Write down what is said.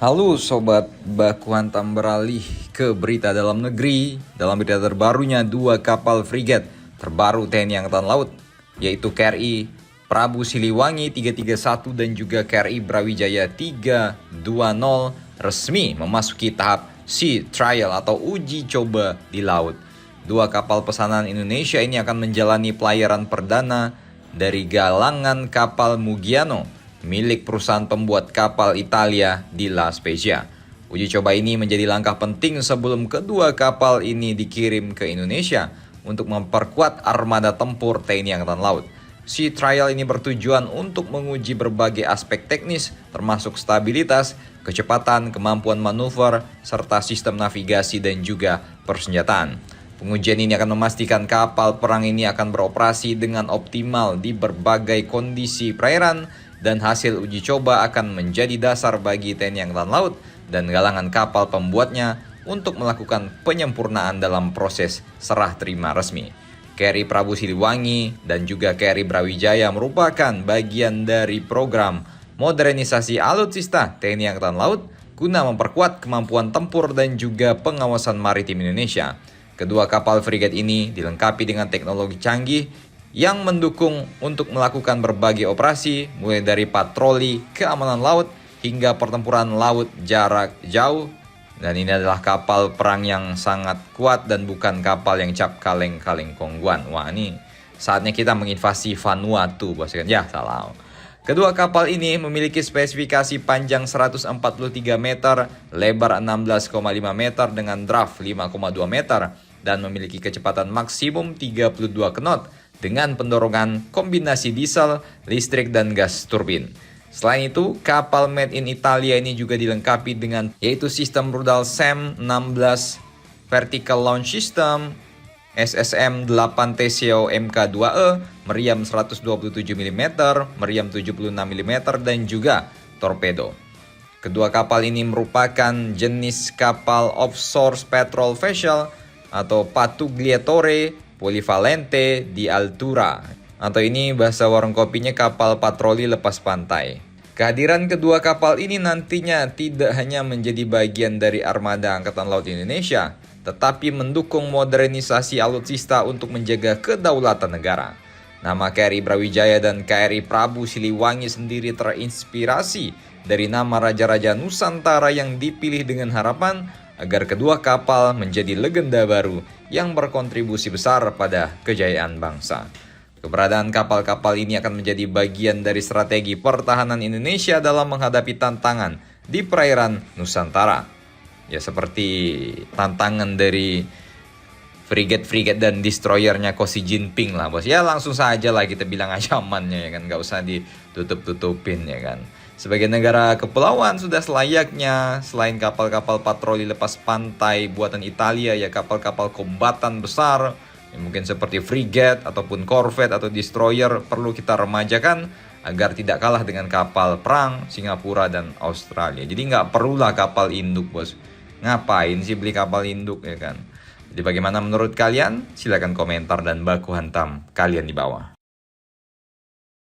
Halo Sobat Baku Hantam, beralih ke berita dalam negeri. Dalam berita terbarunya, dua kapal frigat terbaru TNI Angkatan Laut, yaitu KRI Prabu Siliwangi 331 dan juga KRI Brawijaya 320 resmi memasuki tahap sea trial atau uji coba di laut. Dua kapal pesanan Indonesia ini akan menjalani pelayaran perdana dari galangan kapal Mugiano milik perusahaan pembuat kapal Italia di La Spezia. Uji coba ini menjadi langkah penting sebelum kedua kapal ini dikirim ke Indonesia untuk memperkuat armada tempur TNI Angkatan Laut. Sea trial ini bertujuan untuk menguji berbagai aspek teknis termasuk stabilitas, kecepatan, kemampuan manuver, serta sistem navigasi dan juga persenjataan. Pengujian ini akan memastikan kapal perang ini akan beroperasi dengan optimal di berbagai kondisi perairan, dan hasil uji coba akan menjadi dasar bagi TNI Angkatan Laut dan galangan kapal pembuatnya untuk melakukan penyempurnaan dalam proses serah terima resmi. KRI Prabu Siliwangi dan juga KRI Brawijaya merupakan bagian dari program modernisasi alutsista TNI Angkatan Laut guna memperkuat kemampuan tempur dan juga pengawasan maritim Indonesia. Kedua kapal frigat ini dilengkapi dengan teknologi canggih yang mendukung untuk melakukan berbagai operasi, mulai dari patroli keamanan laut hingga pertempuran laut jarak jauh. Dan ini adalah kapal perang yang sangat kuat dan bukan kapal yang cap kaleng-kaleng kongguan. Wah, ini saatnya kita menginvasi Vanuatu, bos kan? Ya, salah. Kedua kapal ini memiliki spesifikasi panjang 143 meter, lebar 16,5 meter dengan draft 5,2 meter, dan memiliki kecepatan maksimum 32 knot dengan pendorongan kombinasi diesel, listrik, dan gas turbin. Selain itu, kapal made in Italia ini juga dilengkapi dengan yaitu sistem rudal SEM 16, Vertical Launch System, SSM 8 TCO MK2E, meriam 127 mm, meriam 76 mm, dan juga torpedo. Kedua kapal ini merupakan jenis kapal offshore patrol vessel atau Pattugliatore Polivalente di Altura, atau ini bahasa warung kopinya kapal patroli lepas pantai. Kehadiran kedua kapal ini nantinya tidak hanya menjadi bagian dari armada Angkatan Laut Indonesia, tetapi mendukung modernisasi alutsista untuk menjaga kedaulatan negara. Nama KRI Brawijaya dan KRI Prabu Siliwangi sendiri terinspirasi dari nama Raja-Raja Nusantara yang dipilih dengan harapan agar kedua kapal menjadi legenda baru yang berkontribusi besar pada kejayaan bangsa. Keberadaan kapal-kapal ini akan menjadi bagian dari strategi pertahanan Indonesia dalam menghadapi tantangan di perairan Nusantara. Ya, seperti tantangan dari frigat-frigat dan destroyernya Ko Xi Jinping lah, bos. Ya, langsung saja lah kita bilang ancamannya, ya kan, nggak usah ditutup-tutupin, ya kan. Sebagai negara kepulauan sudah selayaknya, selain kapal-kapal patroli lepas pantai buatan Italia, ya kapal-kapal kombatan besar, ya mungkin seperti frigat ataupun korvet atau destroyer perlu kita remajakan agar tidak kalah dengan kapal perang Singapura dan Australia. Jadi nggak perlulah kapal induk, bos. Ngapain sih beli kapal induk, ya kan? Jadi bagaimana menurut kalian? Silahkan komentar dan baku hantam kalian di bawah.